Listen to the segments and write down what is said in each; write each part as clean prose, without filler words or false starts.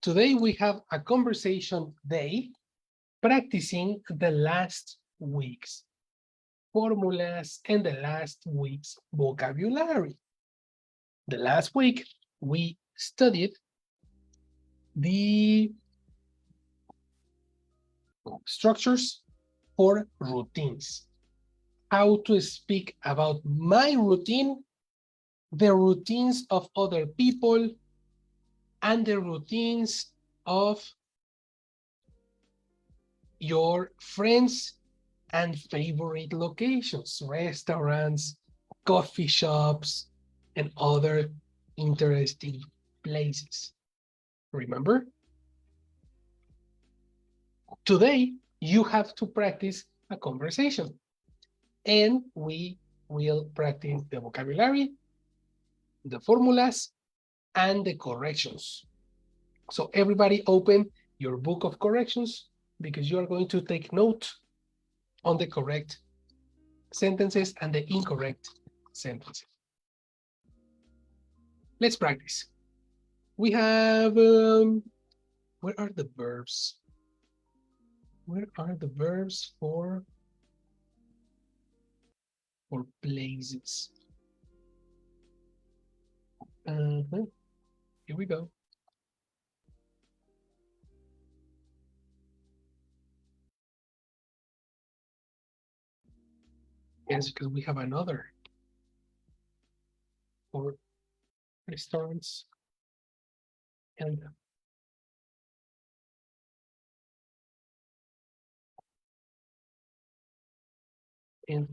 Today we have a conversation day practicing the last week's formulas and the last week's vocabulary. The last week we studied the structures for routines. How to speak about my routine, the routines of other people, and the routines of your friends and favorite locations, restaurants, coffee shops, and other interesting places. Remember? Today, you have to practice a conversation, and we will practice the vocabulary, the formulas, and the corrections. So everybody open your book of corrections because you are going to take note on the correct sentences and the incorrect sentences. Let's practice. We have, where are the verbs? Where are the verbs for places? Here we go. Yes, because we have another for restaurants and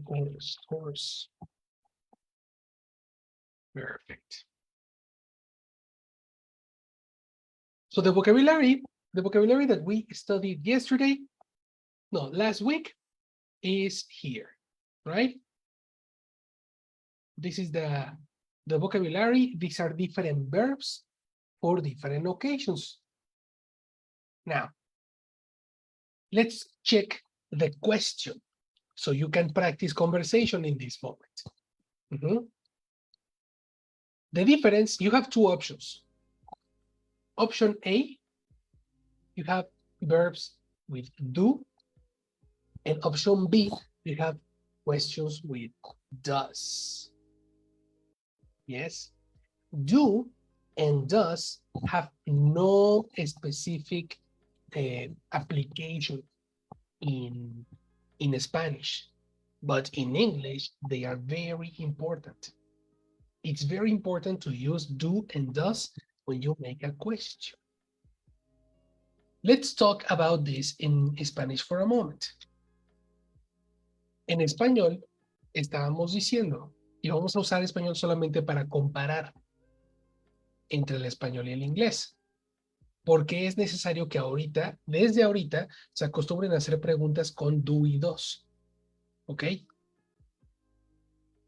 for stores. Perfect. So the vocabulary that we studied last week, is here, right? This is the vocabulary. These are different verbs for different occasions. Now, let's check the question so you can practice conversation in this moment. The difference, you have two options. Option A, you have verbs with do, and option B, you have questions with does. Yes, do and does have no specific application in Spanish, but in English, they are very important. It's very important to use do and does when you make a question. Let's talk about this in Spanish for a moment. En español, estábamos diciendo, y vamos a usar español solamente para comparar entre el español y el inglés, porque es necesario que desde ahorita, se acostumbren a hacer preguntas con do y does. ¿Ok?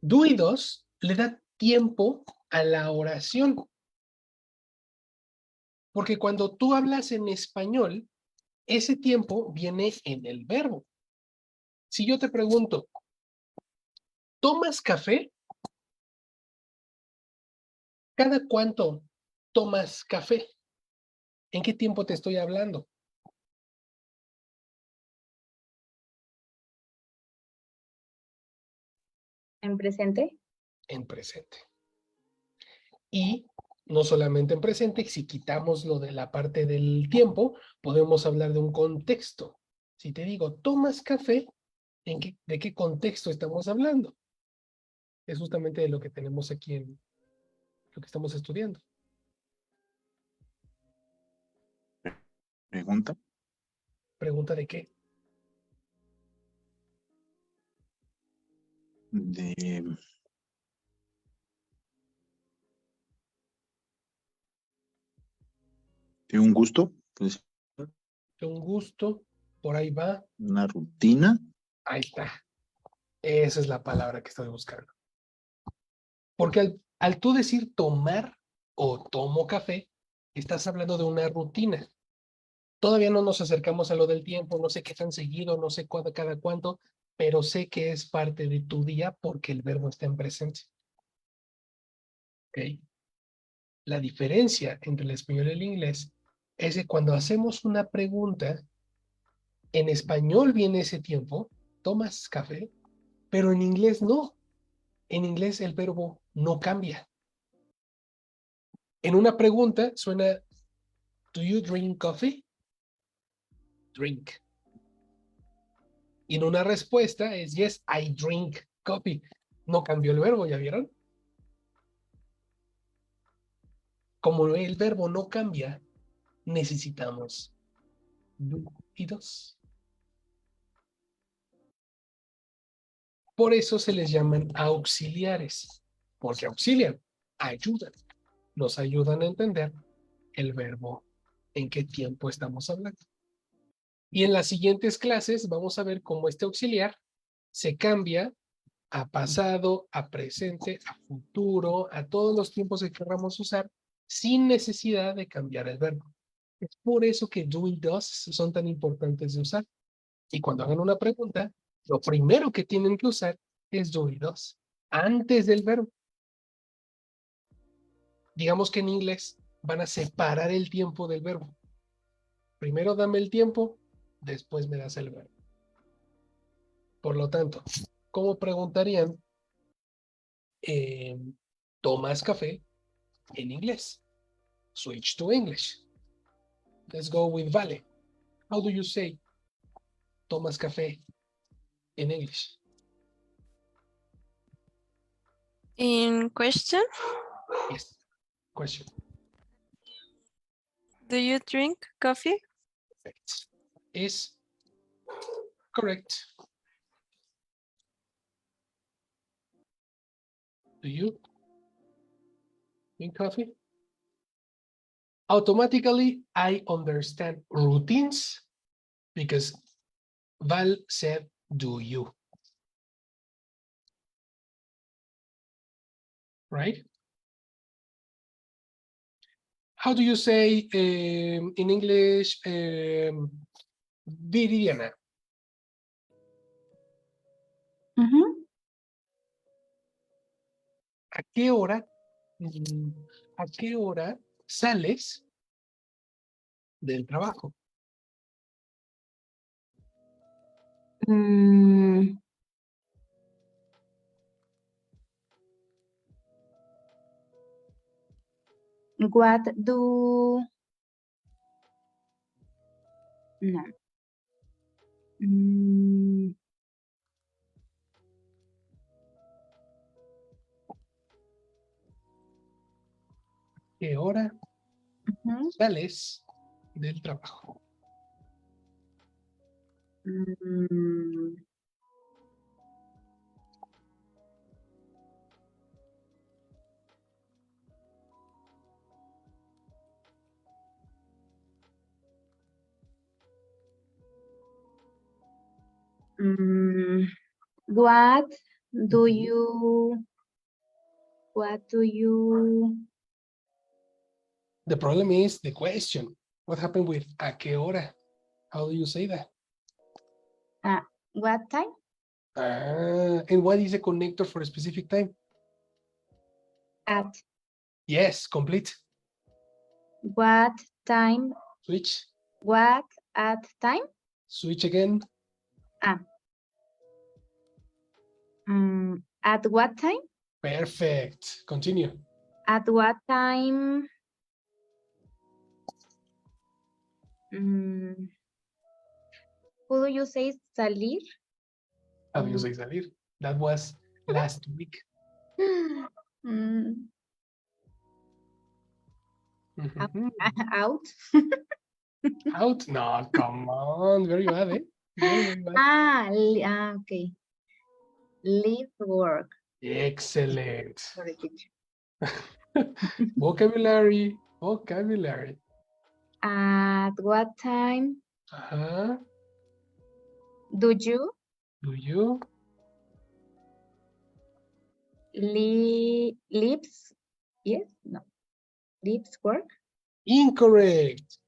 Do y does le da tiempo a la oración. Porque cuando tú hablas en español, ese tiempo viene en el verbo. Si yo te pregunto, ¿tomas café? ¿Cada cuánto tomas café? ¿En qué tiempo te estoy hablando? ¿En presente? En presente. Y no solamente en presente, si quitamos lo de la parte del tiempo, podemos hablar de un contexto. Si te digo, ¿tomas café? ¿De qué contexto estamos hablando? Es justamente de lo que tenemos aquí en lo que estamos estudiando. ¿Pregunta? ¿Pregunta de qué? De un gusto, pues. De un gusto, por ahí va. Una rutina. Ahí está. Esa es la palabra que estoy buscando. Porque al tú decir tomar o tomo café, estás hablando de una rutina. Todavía no nos acercamos a lo del tiempo, no sé qué tan seguido, no sé cada cuánto, pero sé que es parte de tu día porque el verbo está en presente. ¿Ok? La diferencia entre el español y el inglés es que cuando hacemos una pregunta, en español viene ese tiempo, ¿tomas café? Pero en inglés no. En inglés el verbo no cambia. En una pregunta suena, ¿do you drink coffee? Drink. Y en una respuesta es, yes, I drink coffee. No cambió el verbo, ¿ya vieron? Como el verbo no cambia, necesitamos do y dos. Por eso se les llaman auxiliares, porque auxilian, ayudan, nos ayudan a entender el verbo en qué tiempo estamos hablando. Y en las siguientes clases vamos a ver cómo este auxiliar se cambia a pasado, a presente, a futuro, a todos los tiempos que queramos usar sin necesidad de cambiar el verbo. Es por eso que do y does son tan importantes de usar. Y cuando hagan una pregunta, lo primero que tienen que usar es do y does, antes del verbo. Digamos que en inglés van a separar el tiempo del verbo. Primero dame el tiempo, después me das el verbo. Por lo tanto, ¿cómo preguntarían? ¿Tomas café? En inglés. Switch to English. Let's go with Vale. How do you say tomas café in English? In question, Yes. Question. do you drink coffee? Perfect. Is correct. Do you drink coffee? Automatically, I understand routines because Val said, do you? Right? How do you say in English, Viridiana? ¿A qué hora? ¿A qué hora sales del trabajo? What do no. ¿Qué hora sales del trabajo? What do you The problem is the question. What happened with a qué hora? How do you say that? what time? And what is a connector for a specific time? At Yes, complete. what time? Switch. What at time? Switch again. At what time? Perfect. Continue. At what time? Who do you say salir? How do you say salir? That was last week. Mm, Mhm. out. Out? No, come on. Very bad, eh? Very, very bad. Okay. Leave work. Excellent. Sorry, teacher. Vocabulary. Vocabulary. At what time Uh-huh. do you Do you? leaves? Yes, no. Leaves work? Incorrect.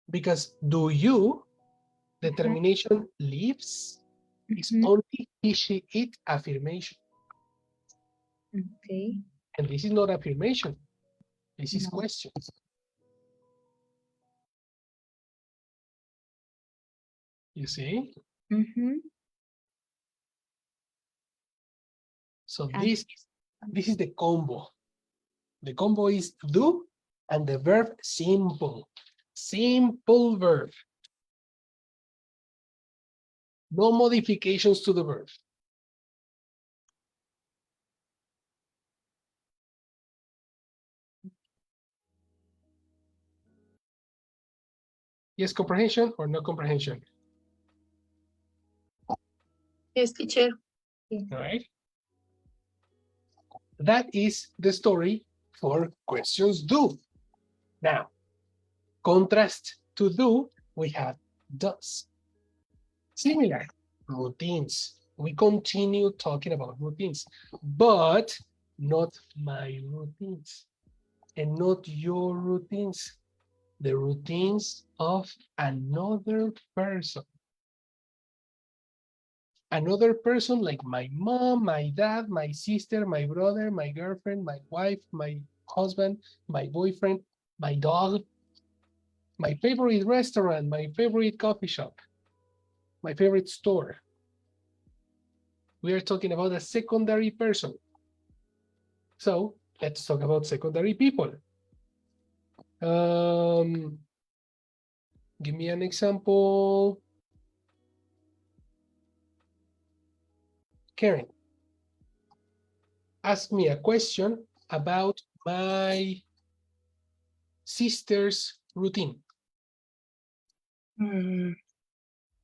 Because do you, the termination leaves, is only he, she, it affirmation. Okay. And this is not affirmation. This is No. question. You see? Mm-hmm. So And- this is the combo. The combo is do and the verb simple. Simple verb. No modifications to the verb. Yes, comprehension or no comprehension? Yes, teacher. All right. That is the story for questions do. Now, contrast to do, we have does. Similar routines. We continue talking about routines, but not my routines and not your routines. The routines of another person. Another person like my mom, my dad, my sister, my brother, my girlfriend, my wife, my husband, my boyfriend, my dog, my favorite restaurant, my favorite coffee shop, my favorite store. We are talking about a secondary person. So let's talk about secondary people. Give me an example. Karen, ask me a question about my sister's routine.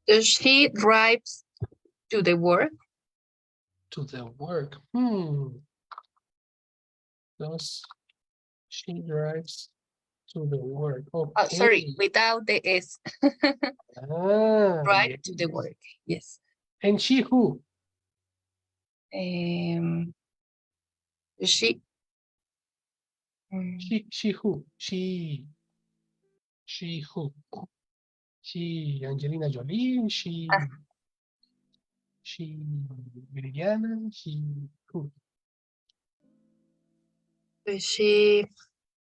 Does she drives to the work? To the work. Does she drives to the work? Okay. Oh, sorry, without the S. Drive yes. to the work. Yes. And she who? Does she? She who? She who? She Angelina Jolie? She Viridiana? She who? Does she?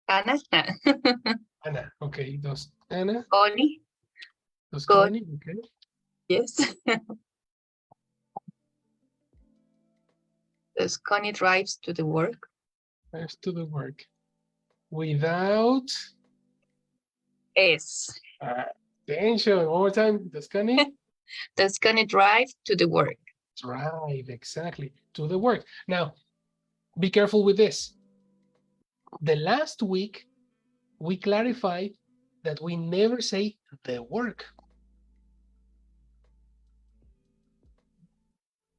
Anna? Ana. Okay. Does Ana? Connie? Does Good. Connie? Okay. Yes. Does Connie drives to the work? Drives to the work. Without S. attention. One more time. Does Connie? Does Connie drive to the work? Drive, exactly. To the work. Now, be careful with this. The last week, we clarified that we never say the work.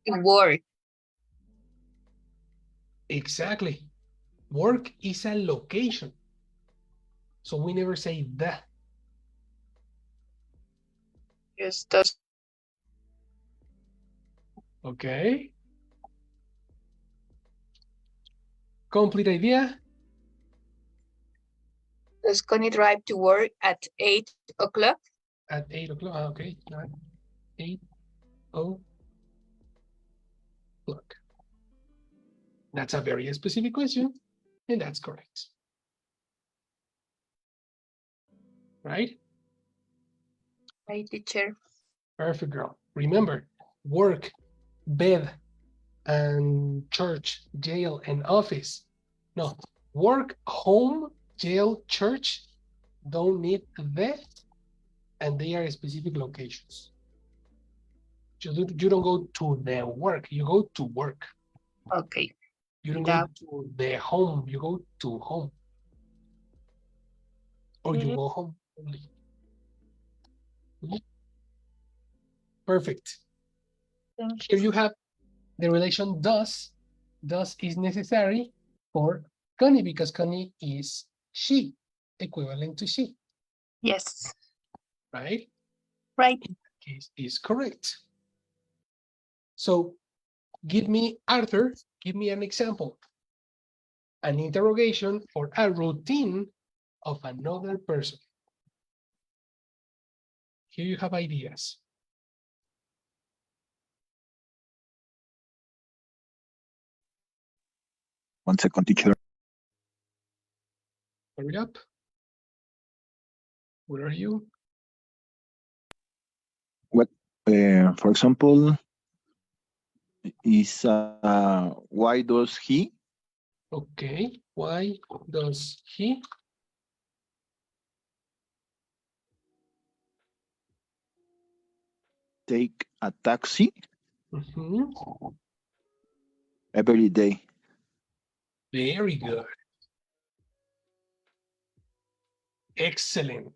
Work. Exactly. Work is a location. So we never say the. Yes, does. Okay. Complete idea? Does Connie drive to work at 8 o'clock? At 8 o'clock. Okay. 8 o'clock. That's a very specific question, and that's correct. Right? Right, teacher. Perfect, girl. Remember, work, bed, and church, jail, and office. No, work, home, jail, church don't need the, and they are specific locations. You don't go to the work, you go to work. Okay. You don't Without. go to the home, you go to home. Or you go home only. Perfect. Here you have the relation does. Does is necessary for Connie because Connie is she, equivalent to she. Yes. Right? Right. Case is correct. So give me, Arthur, give me an example. An interrogation or a routine of another person. Here you have ideas. One second, teacher. Hurry up. Where are you? What For example, is why does he Okay. Why does he take a taxi Mhm. every day? Very good. Excellent.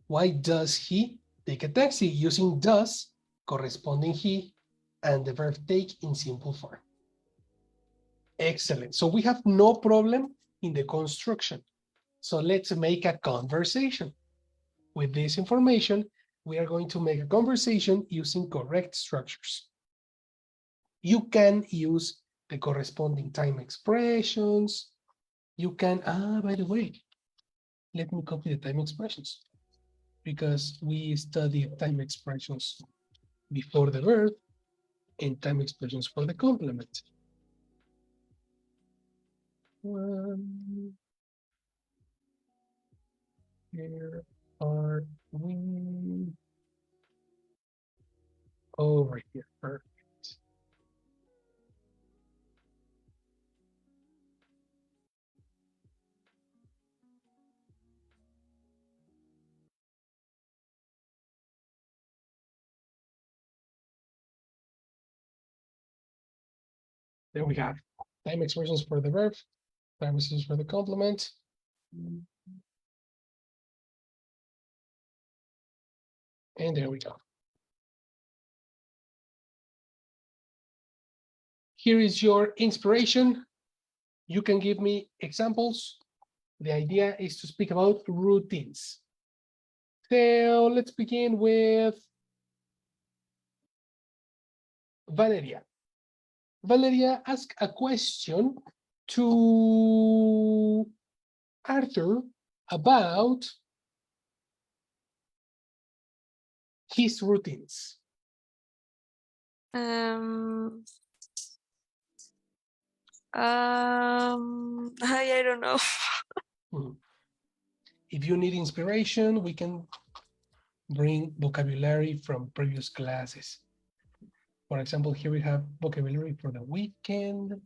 Why does he take a taxi? Using does, corresponding he, and the verb take in simple form. Excellent. So we have no problem in the construction. So let's make a conversation. With this information, we are going to make a conversation using correct structures. You can use the corresponding time expressions. You can, by the way, let me copy the time expressions because we studied time expressions before the verb and time expressions for the complement. Here are we over here? Perfect. There we have time expressions for the verb, time expressions for the complement. And there we go. Here is your inspiration. You can give me examples. The idea is to speak about routines. So let's begin with Valeria. Valeria, ask a question to Arthur about his routines. I don't know. If you need inspiration, we can bring vocabulary from previous classes. For example, here we have vocabulary for the weekend,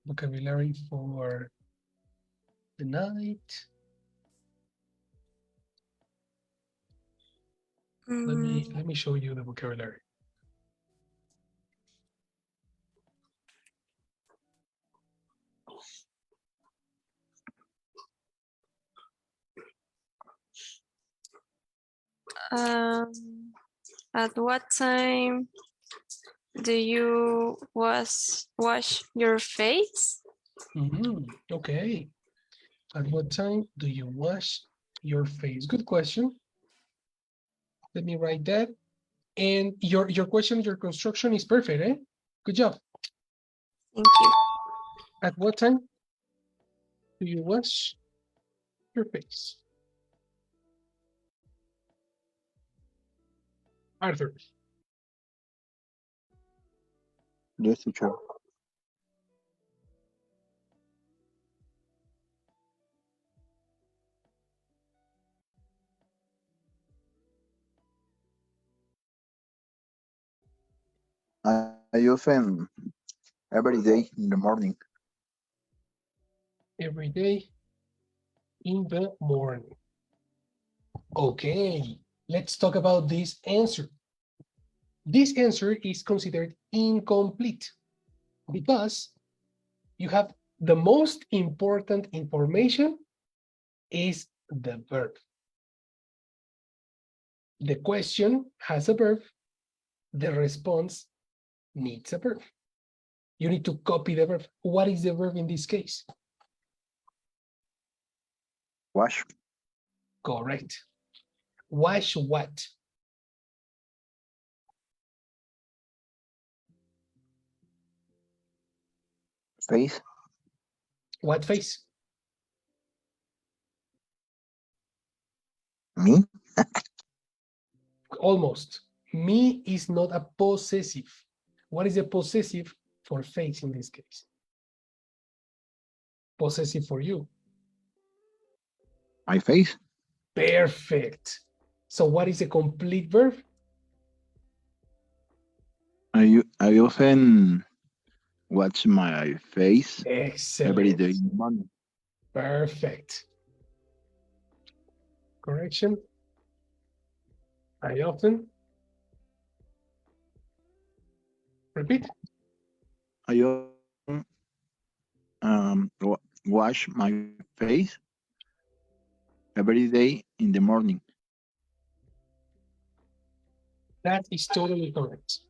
vocabulary for the night. Let me show you the vocabulary. At what time do you wash your face? Okay. At what time do you wash your face? Good question. Let me write that. And your question, your construction is perfect, eh? Good job. Thank you. At what time do you wash your face? Arthur. Yes, teacher. I often every day in the morning. Every day in the morning. Okay, let's talk about this answer. This answer is considered incomplete because you have the most important information is the verb. The question has a verb, the response needs a verb. You need to copy the verb. What is the verb in this case? Wash. Correct. Wash what? Face. What face? Me. Almost. Me is not a possessive. What is a possessive for face in this case? Possessive for you. My face. Perfect. So what is a complete verb? I often watch my face every day Excellent. in the morning. Perfect. Correction. I often. Repeat. I often wash my face every day in the morning. That is totally correct.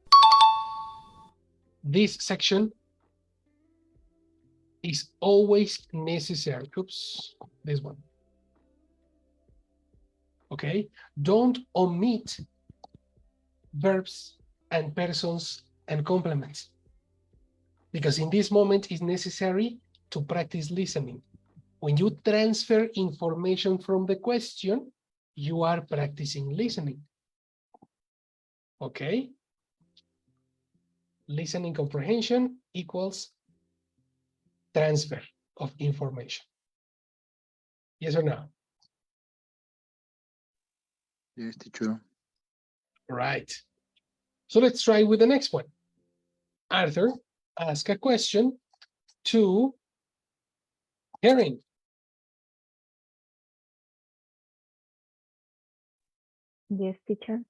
This section is always necessary. Oops, this one. Okay, don't omit verbs and persons and complements, because in this moment it's necessary to practice listening. When you transfer information from the question, you are practicing listening. Okay? Listening comprehension equals transfer of information. Yes or no? Yes, teacher. Right. So let's try with the next one. Arthur, ask a question to Karen. Yes, teacher.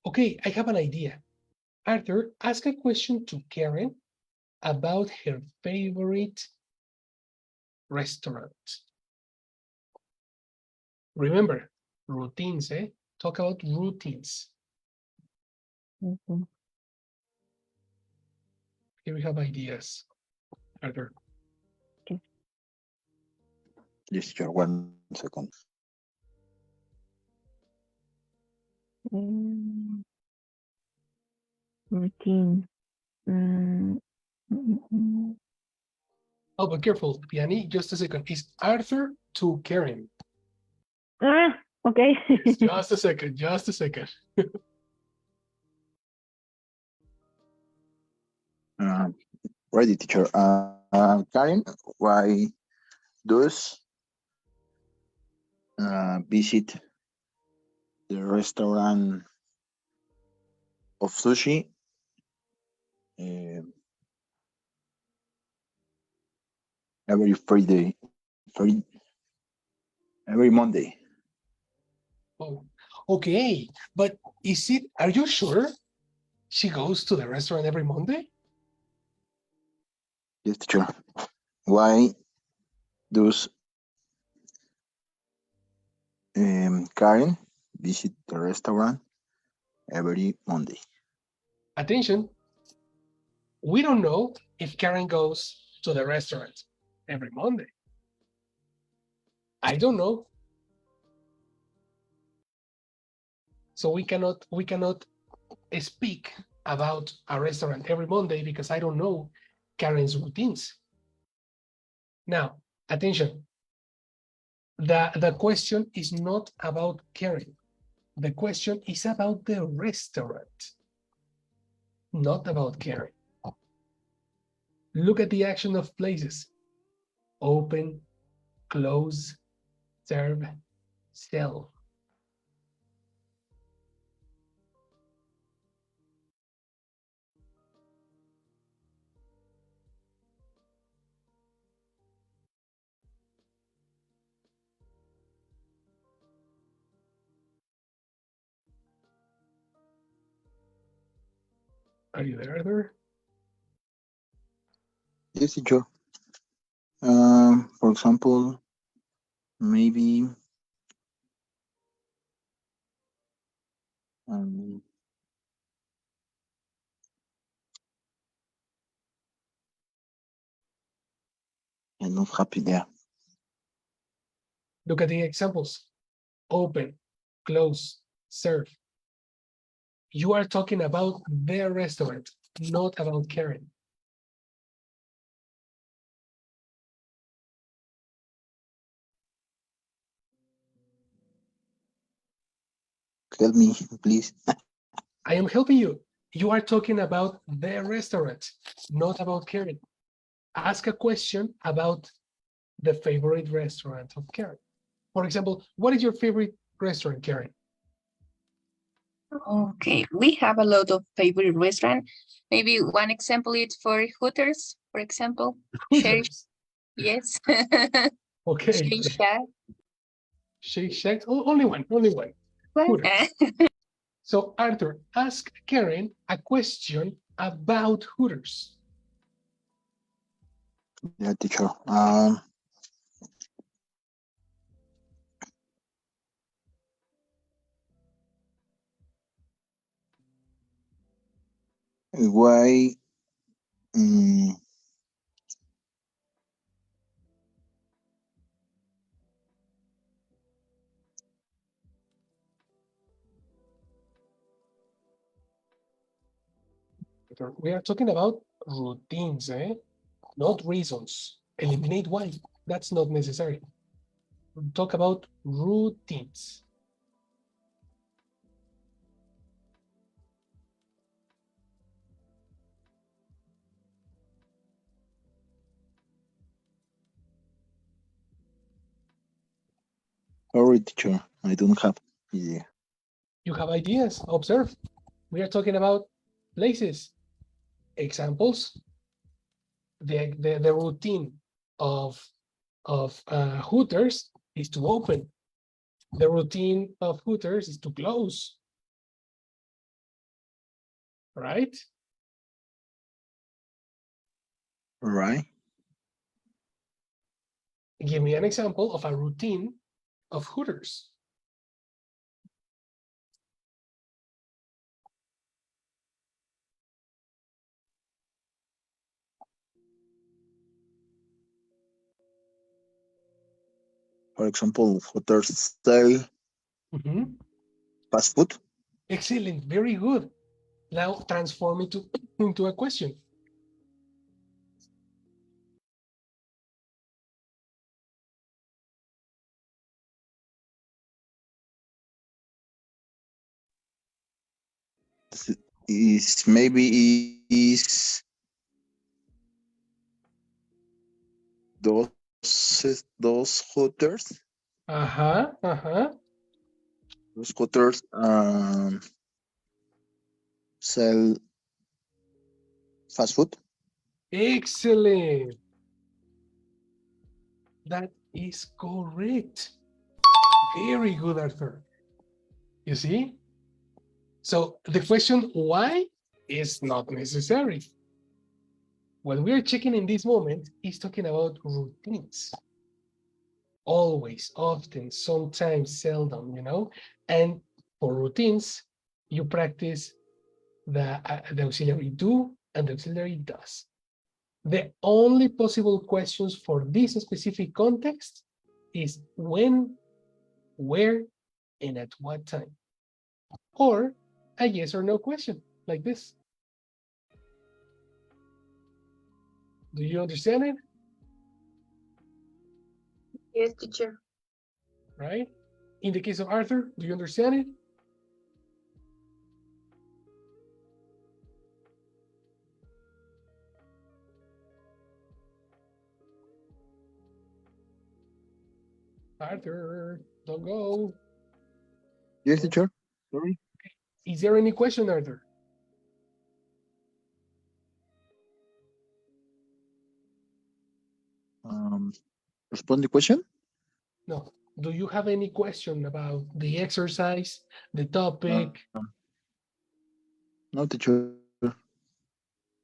Okay, I have an idea. Arthur, ask a question to Karen about her favorite restaurant. Remember, routines, eh? Talk about routines. Mhm. Here we have ideas. Arthur. Yes, teacher. 1 second. Mm, Routine. Mm, mm, mm. Oh, but careful, Piani, just a second. Is Arthur to Karen? Ah, okay. Yes, just a second, just a second. Uh, Ready, teacher. Karen, why does visit the restaurant of sushi uh, every Friday, every Monday? Oh, okay. But are you sure she goes to the restaurant every Monday? Yes, teacher. Why does Karen visit the restaurant every Monday? Attention, we don't know if Karen goes to the restaurant every Monday. I don't know. So we cannot speak about a restaurant every Monday because I don't know Karen's routines. Now, attention. The question is not about Karen. The question is about the restaurant, not about Karen. Look at the action of places. Open, close, serve, sell. Are you there, Arthur? Yes, teacher. For example, maybe um, I'm not happy there. Look at the examples. Open, close, serve. You are talking about their restaurant, not about Karen. Help me, please. I am helping you. You are talking about their restaurant, not about Karen. Ask a question about the favorite restaurant of Karen. For example, what is your favorite restaurant, Karen? Okay, we have a lot of favorite restaurant. Maybe one example is for Hooters, for example. Shake, Hooters. yes. Okay. Shake Shack. Shake Shack. Oh, only one. Only one. Hooters. So Arthur, ask Karen a question about Hooters. Yeah, teacher. Why? Um, We are talking about routines, not reasons. Eliminate why. That's not necessary. Talk about routines. sorry, teacher. I don't have idea. You have ideas. Observe. We are talking about places. Examples. The routine of Hooters is to open. The routine of Hooters is to close. Right? Right. Give me an example of a routine of Hooters. For example, hotels sell Mhm. fast food. Excellent. Very good. Now transform it into a question. Is maybe is those hooters. Uh-huh. Uh-huh. Those hooters sell fast food. Excellent. That is correct. Very good, Arthur. You see? So the question why is not necessary. What we are checking in this moment is talking about routines. Always, often, sometimes, seldom, And for routines, you practice the auxiliary do and the auxiliary does. The only possible questions for this specific context is when, where, and at what time. Or a yes or no question, like this. Do you understand it? Yes, teacher. Right? In the case of Arthur, do you understand it? Arthur, don't go. Yes, teacher. Sorry. Is there any question, Arthur? Respond the question. No. Do you have any question about the exercise, the topic? No, teacher.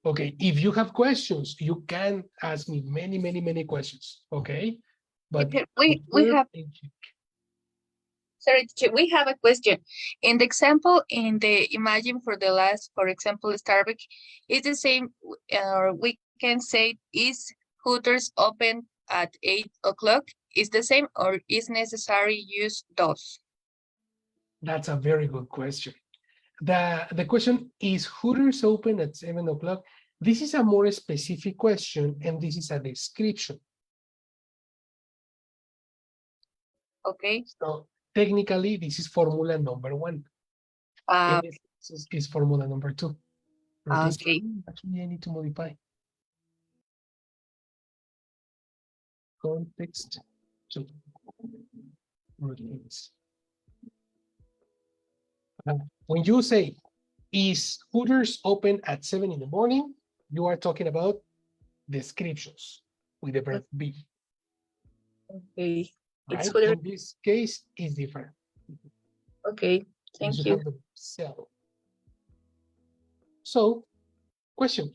Okay, if you have questions, you can ask me many, many, many questions. Okay, but Teacher, we have, sorry, teacher, we have a question. In the example, in the imagine for the last, for example, Starbucks, is the same, or we can say, is Hooters open at 8 o'clock? Is the same, or is necessary use those? That's a very good question. The question is Hooters open at 7 o'clock? This is a more specific question, and this is a description. Okay. So technically, this is formula number 1. Uh, And this is formula number 2. okay. Actually, I need to modify. Context 2. Routines. When you say, is Hooters open at 7 in the morning? You are talking about descriptions with the verb be. Okay. Right? It's Hooters. In this case, it's different. Okay. Because Thank you you. have the sell. So, question.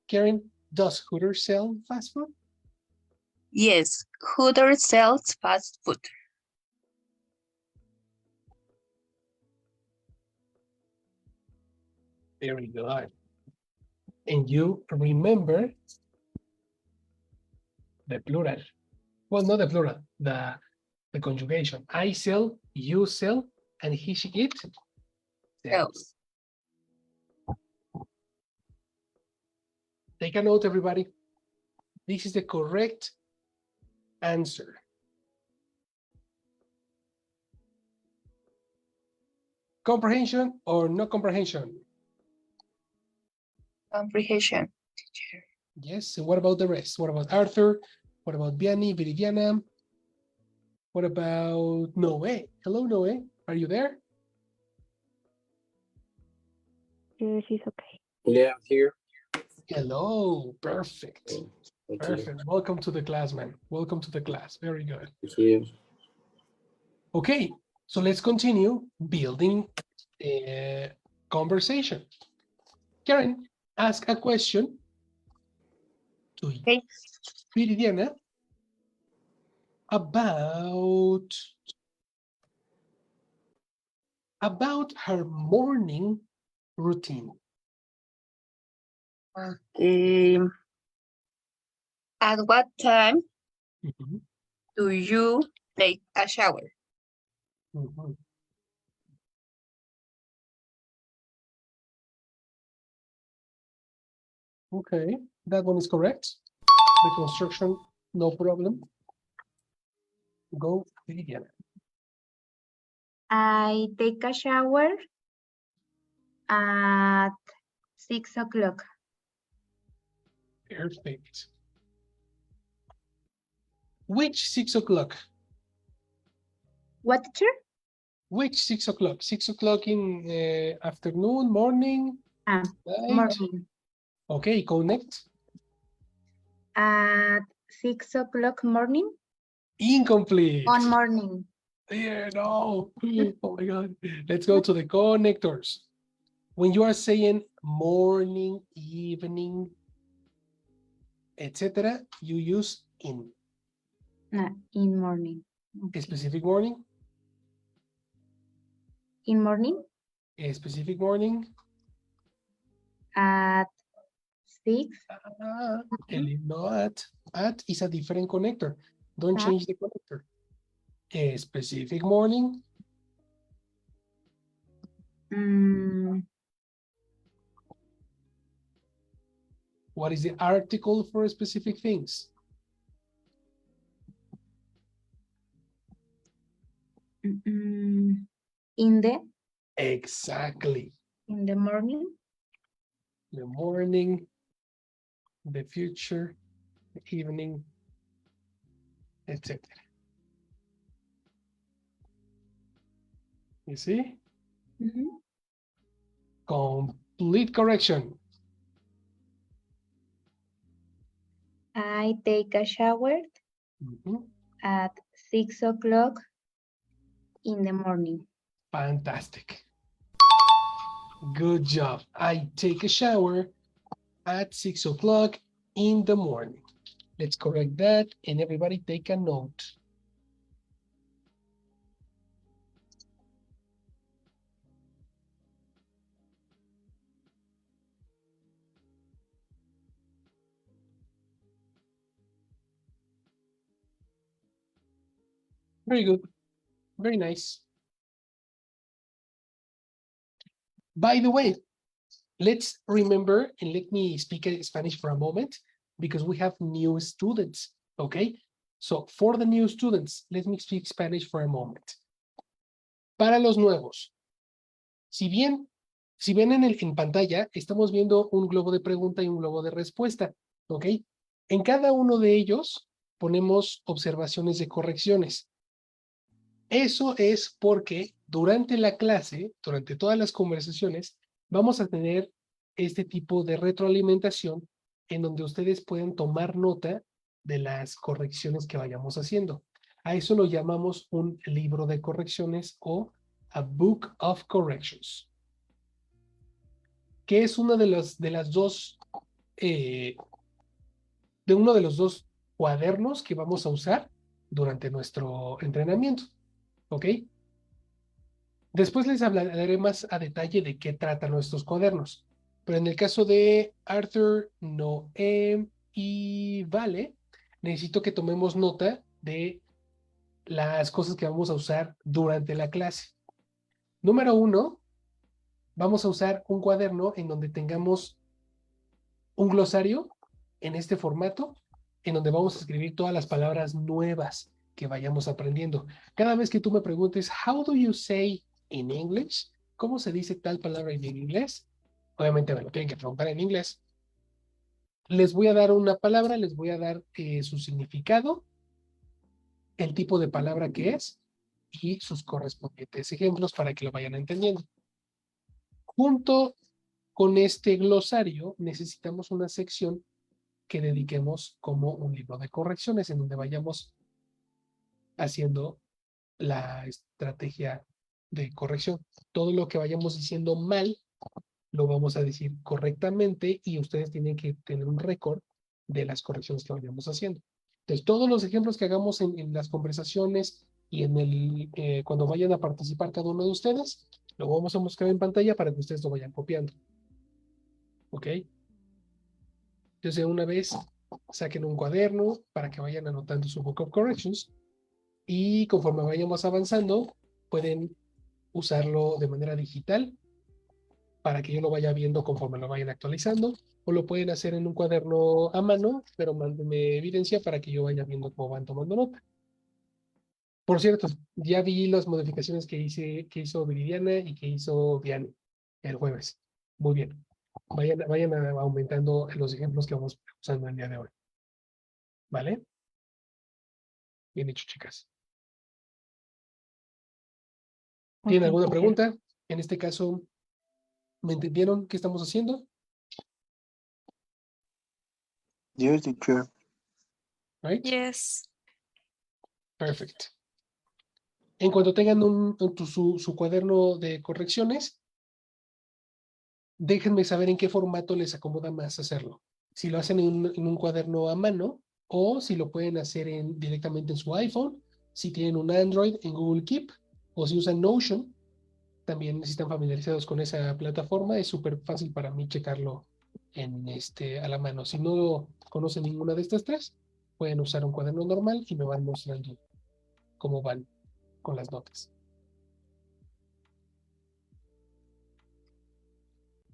Karen, does Hooters sell fast food? Yes. Hooters sells fast food. Very good. And you remember the plural. Well, not the plural, the conjugation. I sell, you sell, and he, she, it sells. Take a note, everybody. This is the correct answer. Comprehension or no comprehension? Comprehension. Yes. And what about the rest? What about Arthur? What about Vianney, Viridiana? What about Noé? Hello, Noé. Are you there? She's okay. Yeah, I'm here. Hello. Perfect. Thank Perfect. Welcome to the class, man. Welcome to the class. Very good. you. Okay. So let's continue building a conversation. Karen, ask a question to Okay. Viridiana about her morning routine. Okay. At what time Mhm, do you take a shower? mhm. Okay, that one is correct. The construction, no problem. Go, Viridiana. I take a shower at 6 o'clock. Perfect. Which 6 o'clock? What, teacher? Which 6 o'clock? 6 o'clock in afternoon, morning, night? Morning. Okay, connect. At 6 o'clock morning? Incomplete. On morning. Yeah, no. Oh my God. Let's go to the connectors. When you are saying morning, evening, etc., you use in. No, in morning. A specific morning, In morning? a specific morning. At 6. No, at is a different connector. Don't At. change the connector. A specific morning. What is the article for specific things? In the. Exactly. In the morning. The morning, the future, the evening, etc. You see? Complete correction. I take a shower at 6 o'clock in the morning. Fantastic. Good job. I take a shower at 6 o'clock in the morning. Let's correct that and everybody take a note. Very good. Very nice. By the way, let's remember, and let me speak Spanish for a moment, because we have new students, okay? So for the new students, let me speak Spanish for a moment. Para los nuevos, si ven en pantalla, estamos viendo un globo de pregunta y un globo de respuesta, ¿ok? En cada uno de ellos ponemos observaciones de correcciones. Eso es porque durante la clase, durante todas las conversaciones, vamos a tener este tipo de retroalimentación en donde ustedes pueden tomar nota de las correcciones que vayamos haciendo. A eso lo llamamos un libro de correcciones o a book of corrections, que es una de las dos, de uno de los dos cuadernos que vamos a usar durante nuestro entrenamiento. ¿Ok? Después les hablaré más a detalle de qué tratan nuestros cuadernos. Pero en el caso de Arthur, Noé y Vale, necesito que tomemos nota de las cosas que vamos a usar durante la clase. Número 1, vamos a usar un cuaderno en donde tengamos un glosario en este formato, en donde vamos a escribir todas las palabras nuevas que vayamos aprendiendo. Cada vez que tú me preguntes, how do you say in English? ¿Cómo se dice tal palabra en inglés? Obviamente me lo tienen que preguntar en inglés. Les voy a dar una palabra, les voy a dar su significado, el tipo de palabra que es y sus correspondientes ejemplos para que lo vayan entendiendo. Junto con este glosario necesitamos una sección que dediquemos como un libro de correcciones en donde vayamos haciendo la estrategia de corrección. Todo lo que vayamos diciendo mal lo vamos a decir correctamente y ustedes tienen que tener un récord de las correcciones que vayamos haciendo. Entonces, todos los ejemplos que hagamos en las conversaciones y cuando vayan a participar cada uno de ustedes, lo vamos a mostrar en pantalla para que ustedes lo vayan copiando. ¿Ok? Entonces, una vez saquen un cuaderno para que vayan anotando su book of corrections y conforme vayamos avanzando, pueden usarlo de manera digital para que yo lo vaya viendo conforme lo vayan actualizando, o lo pueden hacer en un cuaderno a mano, pero mándenme evidencia para que yo vaya viendo cómo van tomando nota. Por cierto, ya vi las modificaciones que hizo Viridiana y que hizo Vianney el jueves. Muy bien. Vayan aumentando los ejemplos que vamos usando el día de hoy. ¿Vale? Bien hecho, chicas. ¿Tienen Okay, alguna teacher. pregunta? En este caso, ¿me entendieron qué estamos haciendo? Yes, teacher. Right? Yes. Perfect. En cuanto tengan su cuaderno de correcciones, déjenme saber en qué formato les acomoda más hacerlo. Si lo hacen en un cuaderno a mano o si lo pueden hacer directamente en su iPhone, si tienen un Android en Google Keep o si usan Notion, también si están familiarizados con esa plataforma, es súper fácil para mí checarlo a la mano. Si no conocen ninguna de estas tres, pueden usar un cuaderno normal y me van mostrando cómo van con las notas.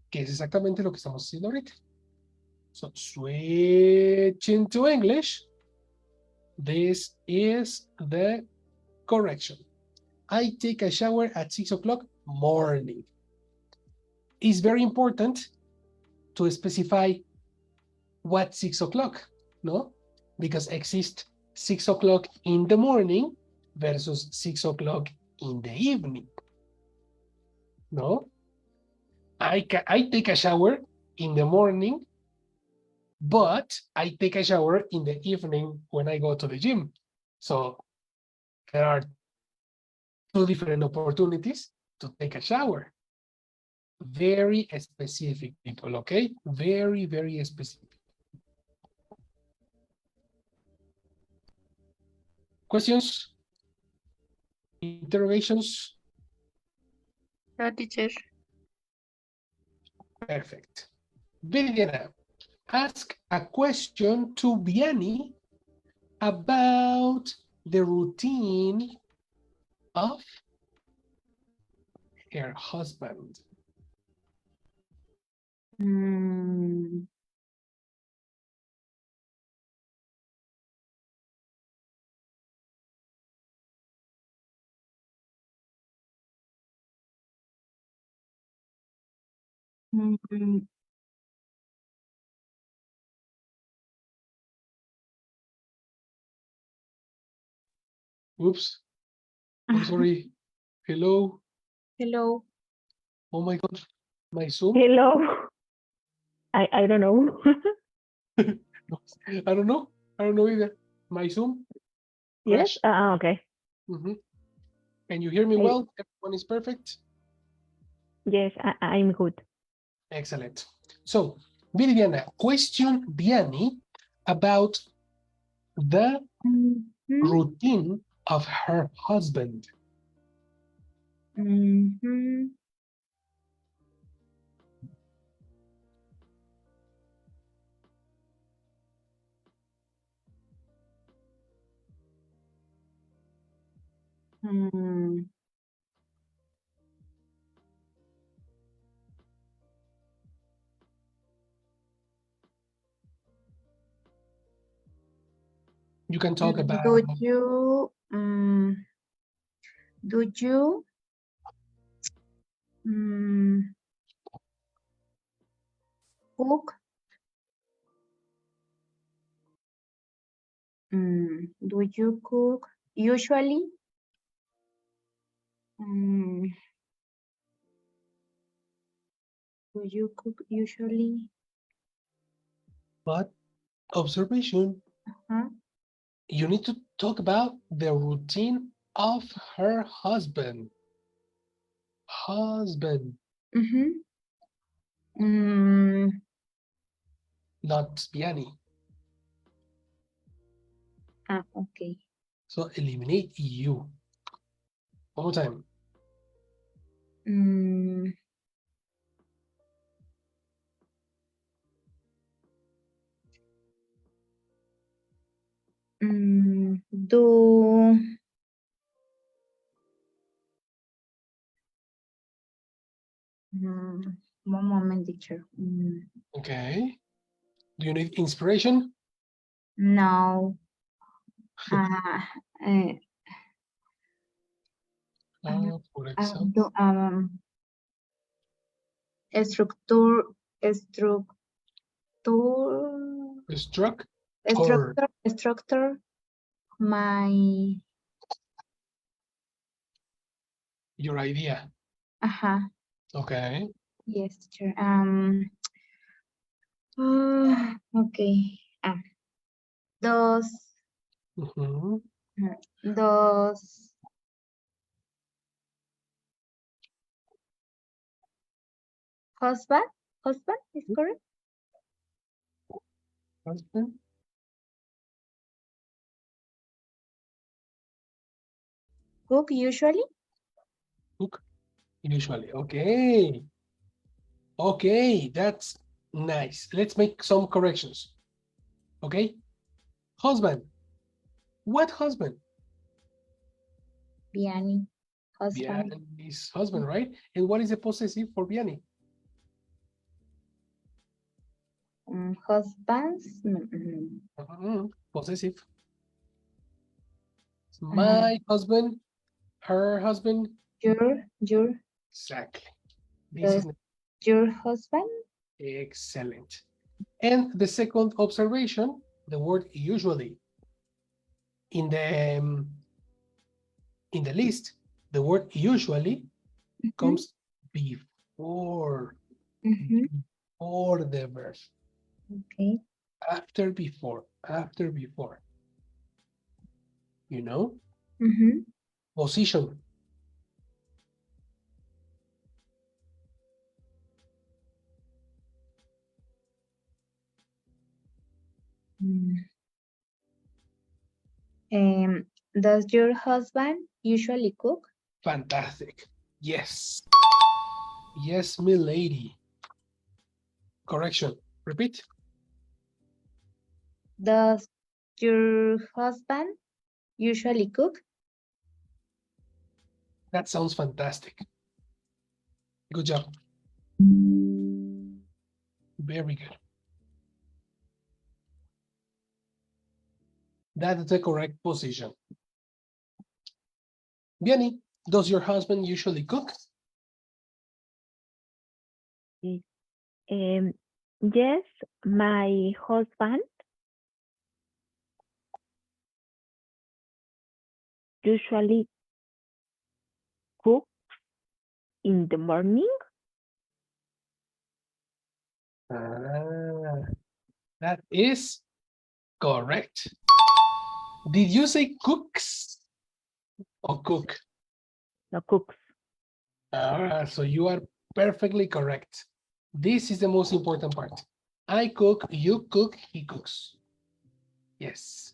Que es exactamente lo que estamos haciendo ahorita. So, switching to English. This is the correction. I take a shower at 6 o'clock morning. It's very important to specify what 6 o'clock, no? Because exists 6 o'clock in the morning versus 6 o'clock in the evening, no? I take a shower in the morning, but I take a shower in the evening when I go to the gym. So there are two different opportunities to take a shower. Very specific, people, okay? Very, very specific. Questions? Interrogations? No, teacher. Perfect. Viridiana, ask a question to Vianney about the routine of her husband. Mm, mm, Oops, I'm sorry. Hello. Hello. Oh my God. My Zoom? Hello. I don't know. I don't know. I don't know either. My Zoom? Yes. Crash. Okay. Can you hear me I- well? Everyone is perfect? Yes, I'm good. Excellent. So, Viviana, question Vianney about the Mhm, routine of her husband. mhm. Mm, You can talk about do you cook? Do you cook usually? Mm, do you cook usually? but observation. Huh? You need to talk about the routine of her husband. Husband, Mm-hmm. Mm, not Vianney. okay. So eliminate you. One more time. Mm, do one moment, teacher. Okay. Do you need inspiration? No. Uh, For example, do, structure, structure, struck or structure my, your idea. Okay. yes, teacher. Okay. Dos, Mhm. dos husband is correct? Husband, Cook usually? cook, usually. Okay. Okay, that's nice. Let's make some corrections. Okay. Husband. What husband? Biani, husband. Vianney's husband, right? And what is the possessive for Vianney? Husbands. Possessive. My husband, her husband. Your, Exactly. This is your husband. excellent. And the second observation, the word usually. In the list, the word usually comes before the verb. Okay. After, before. You know? Position. Does your husband usually cook? Fantastic. Yes. Yes, milady. Correction. Repeat. Does your husband usually cook? That sounds fantastic. Good job. Very good. That is the correct position. Vianney, does your husband usually cook? Yes, my husband usually cook in the morning. That is correct. Did you say cooks or cook? No, cooks. So you are perfectly correct. This is the most important part. I cook, you cook, he cooks. Yes.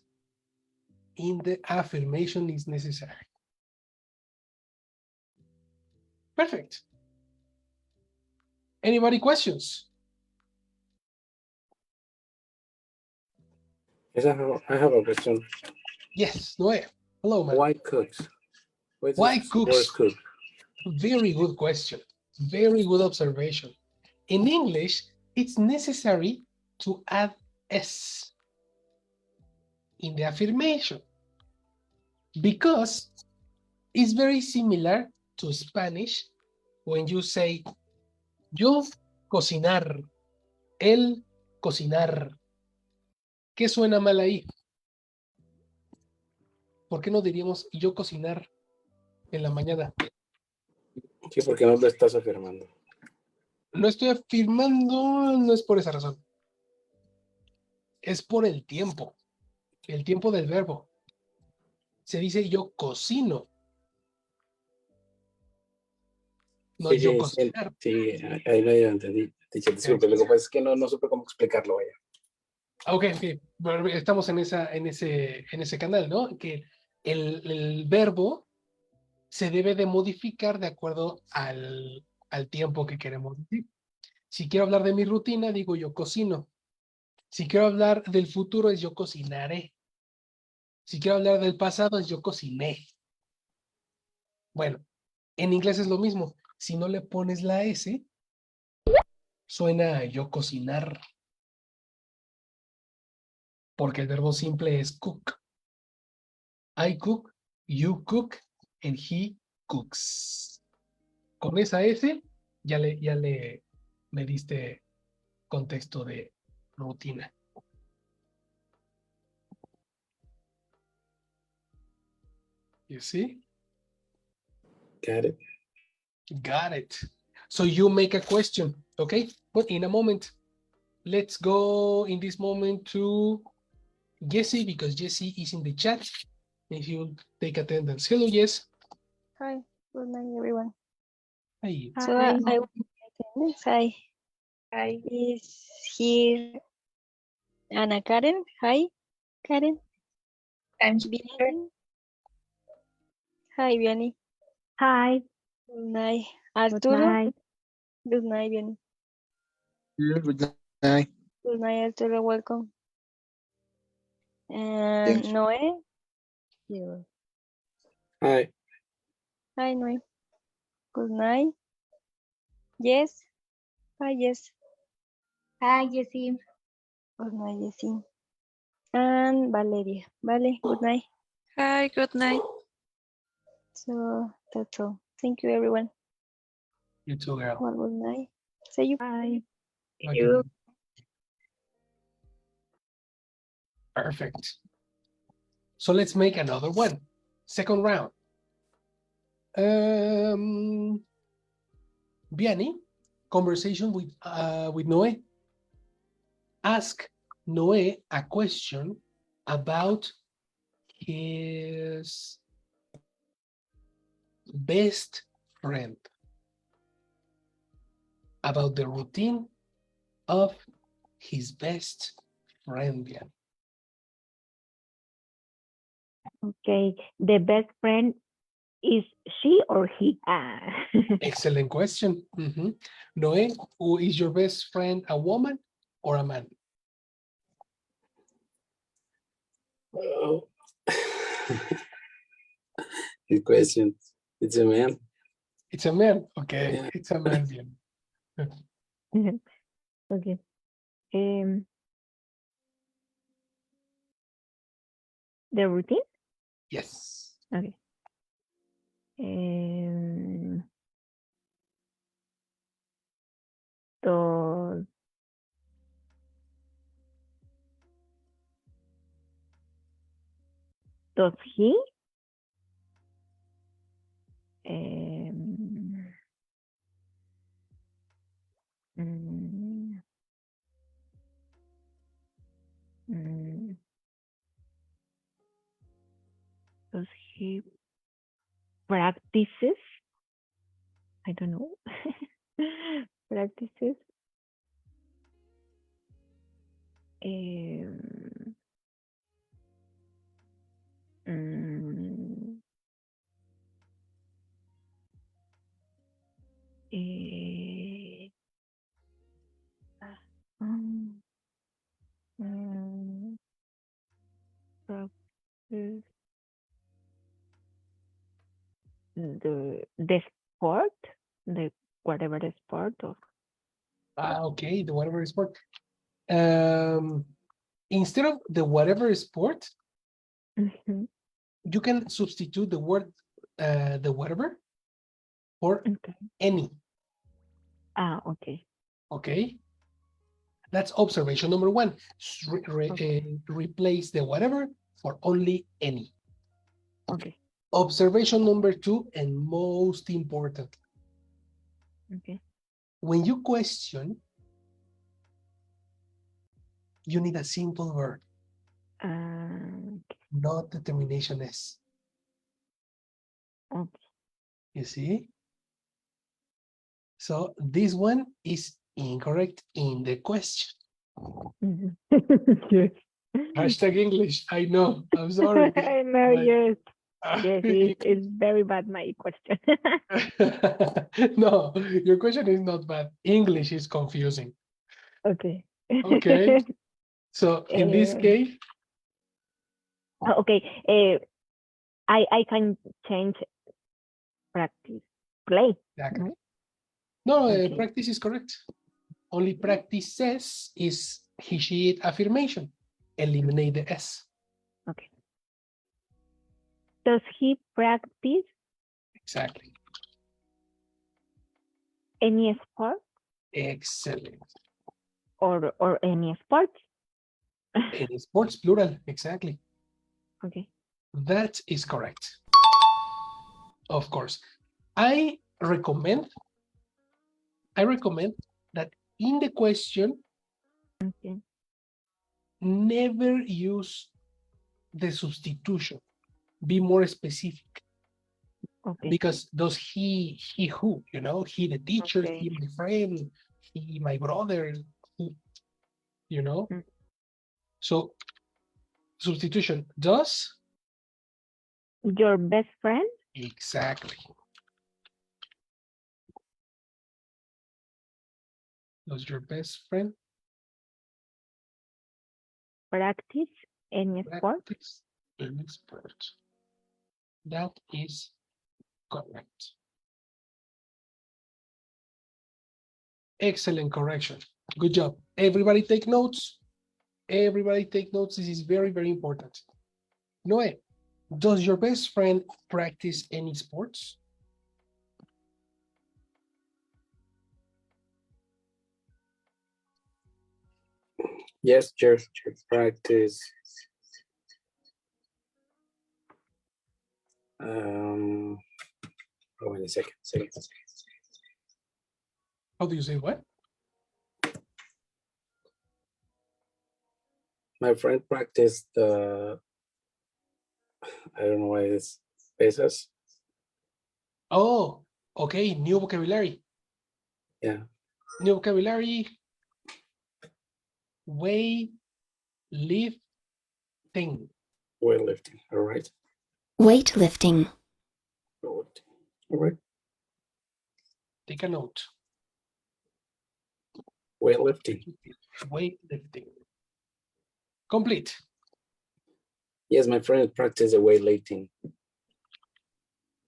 In the affirmation is necessary. Perfect. Anybody questions? Yes, I have a question. Yes, Noé. Hello, man. Why cooks? Why Word cooks? cook? Very good question. Very good observation. In English, it's necessary to add S in the affirmation because it's very similar to Spanish when you say yo cocinar, él cocinar. ¿Qué suena mal ahí? ¿Por qué no diríamos yo cocinar en la mañana? Sí, porque no lo estás afirmando. No estoy afirmando, no es por esa razón. Es por el tiempo del verbo. Se dice yo cocino. No Sí, yo sí, cocinar. sí, ahí lo entendí. Disculpe, lo que pasa es que no supe cómo explicarlo, vaya. Ok, bueno, estamos en ese canal, ¿no? Que el verbo se debe de modificar de acuerdo al tiempo que queremos decir. Si quiero hablar de mi rutina, digo yo cocino. Si quiero hablar del futuro, es yo cocinaré. Si quiero hablar del pasado, es yo cociné. Bueno, en inglés es lo mismo. Si no le pones la S, suena a yo cocinar, porque el verbo simple es cook. I cook, you cook, and he cooks. Con esa S ya le me diste contexto de rutina. You see? Got it. Got it. So you make a question, okay? But in a moment, let's go in this moment to Jessie, because Jessie is in the chat. If you take attendance. Hello, Jess. Hi, good night, everyone. Hi. So Hi. I will attendance. Hi. Hi. Is here Ana Karen? Hi, Karen. I'm Vianney. Hi, Vianney. Hi. Good night. Good Arturo. night. Good night, Vianney. Good night. Good night, Arturo. Welcome. And Thanks. Noé. Here. Hi. Hi, Noé. Good night. Yes. Hi, yes. Hi, Jessie. Good night, Jessie. And Valeria. Vale, good night. Hi, good night. So that's all. Thank you, everyone. You too, girl. Well, good night. See you. Bye. Okay. Perfect. So let's make another one. Second round. Vianney, conversation with Noé. Ask Noé a question about his best friend, about the routine of his best friend, Vianney. Okay. The best friend is she or he? Excellent question. Noé, who is your best friend, a woman or a man? Oh. Good question. It's a man. It's a man. Okay, Yeah. it's a man, Vianney. Okay. The routine? Yes. Okay. Does he Does he practices? I don't know. Practices. Um, mm, eh, um, mm, practice the sport, the whatever the sport or Okay, the whatever sport. Instead of the whatever sport, Mhm. you can substitute the word the whatever for Okay. any. Okay. Okay, that's observation number one. Okay. Replace the whatever for only any. Okay. Observation number two, and most important, Okay. when you question, you need a simple verb, not determination S. Okay. You see? So this one is incorrect in the question. Mhm. Yes. Hashtag English. I know. I'm sorry. I know. My- Yes. Yes. It's very bad. My question. No, your question is not bad. English is confusing. Okay. Okay. So in this Uh, case, okay. I can change practice play. exactly. No? No, Okay. practice is correct. Only practices is he, she, it affirmation. Eliminate the S. Okay. Does he practice Exactly. any sport Excellent. or any sport? In sports, plural. Exactly. Okay. That is correct. Of course. I recommend that in the question, Okay. never use the substitution. Be more specific. Okay. Because does he who, he the teacher, Okay. he my friend, he my brother, he, Mm. So substitution, does, Your best friend exactly. Does your best friend practice any sport? practice any sport? That is correct. Excellent correction. Good job. Everybody take notes. Everybody take notes. This is very, very important. Noé, does your best friend practice any sports? Yes, just practice. Wait a second. How do you say what? My friend practiced I don't know why it's pesas. Oh, okay. New vocabulary. Yeah. New vocabulary. Weight, lift, thing. Weightlifting. All right. Weightlifting. All right. Take a note. Weightlifting. Weightlifting. Complete. Yes, my friend practiced the weightlifting.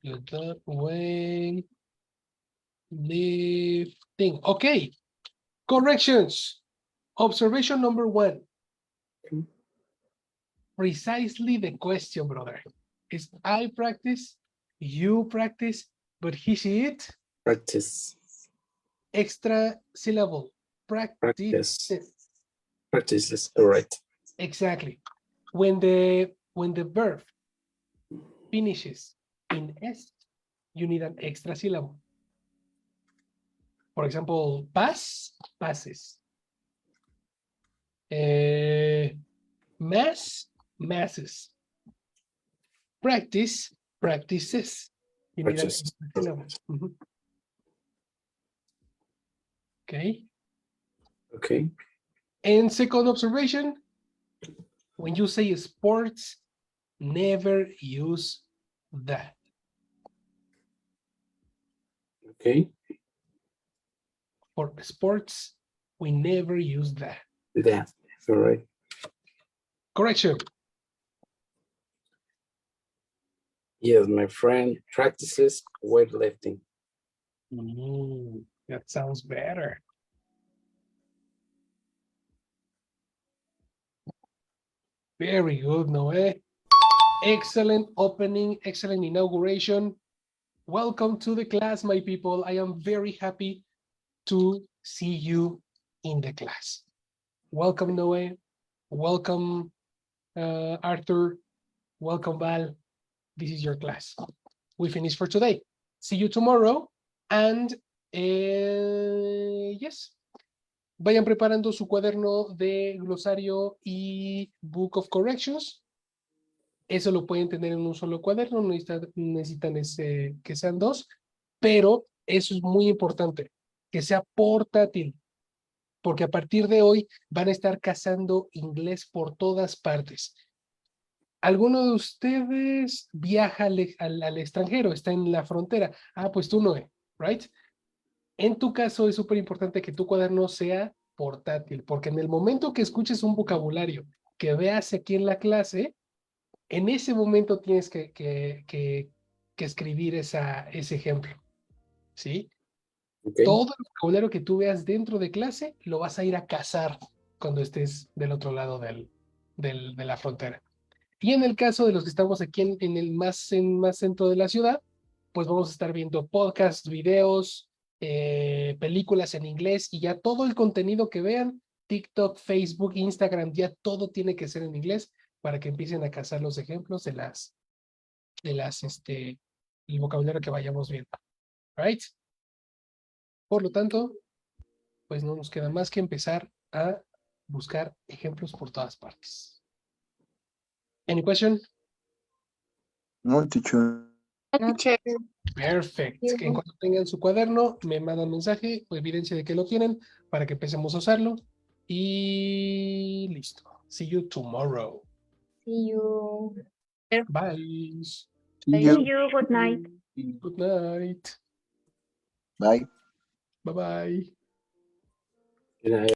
Good job. Weightlifting. Okay. Corrections. Observation number one. Okay. Precisely the question, brother. Is I practice, you practice, but he, she, it, Practice. extra syllable. Practice. Practice. Practices. All right. Exactly. When the verb finishes in S, you need an extra syllable. For example, pass, passes. Mass, masses. Practice, practices. Y mira, Practice. Okay. Okay. And second observation, when you say sports, never use that. Okay. For sports, we never use that. That. All right. Correction. Yes, my friend practices weightlifting. That sounds better. Very good, Noé. Excellent opening, excellent inauguration. Welcome to the class, my people. I am very happy to see you in the class. Welcome, Noé. Welcome, Arthur. Welcome, Val. This is your class. We finished for today. See you tomorrow. And yes, vayan preparando su cuaderno de glosario y Book of Corrections. Eso lo pueden tener en un solo cuaderno, no necesitan que sean dos, pero eso es muy importante, que sea portátil, porque a partir de hoy van a estar cazando inglés por todas partes. ¿Alguno de ustedes viaja al extranjero, está en la frontera? Ah, pues tú no, right? En tu caso es súper importante que tu cuaderno sea portátil, porque en el momento que escuches un vocabulario que veas aquí en la clase, en ese momento tienes que escribir ese ejemplo, ¿sí? Okay. Todo el vocabulario que tú veas dentro de clase lo vas a ir a cazar cuando estés del otro lado de la frontera. Y en el caso de los que estamos aquí en el más centro de la ciudad, pues vamos a estar viendo podcasts, videos, películas en inglés y ya todo el contenido que vean, TikTok, Facebook, Instagram, ya todo tiene que ser en inglés para que empiecen a cazar los ejemplos el vocabulario que vayamos viendo. Right? Por lo tanto, pues no nos queda más que empezar a buscar ejemplos por todas partes. Any question? No, teacher. Teacher. Perfect. En cuanto tengan su cuaderno, me mandan mensaje o evidencia de que lo tienen para que empecemos a usarlo. Y listo. See you tomorrow. See you. Bye. See See you. you. Good night. Good night. Bye. Bye bye. Good night.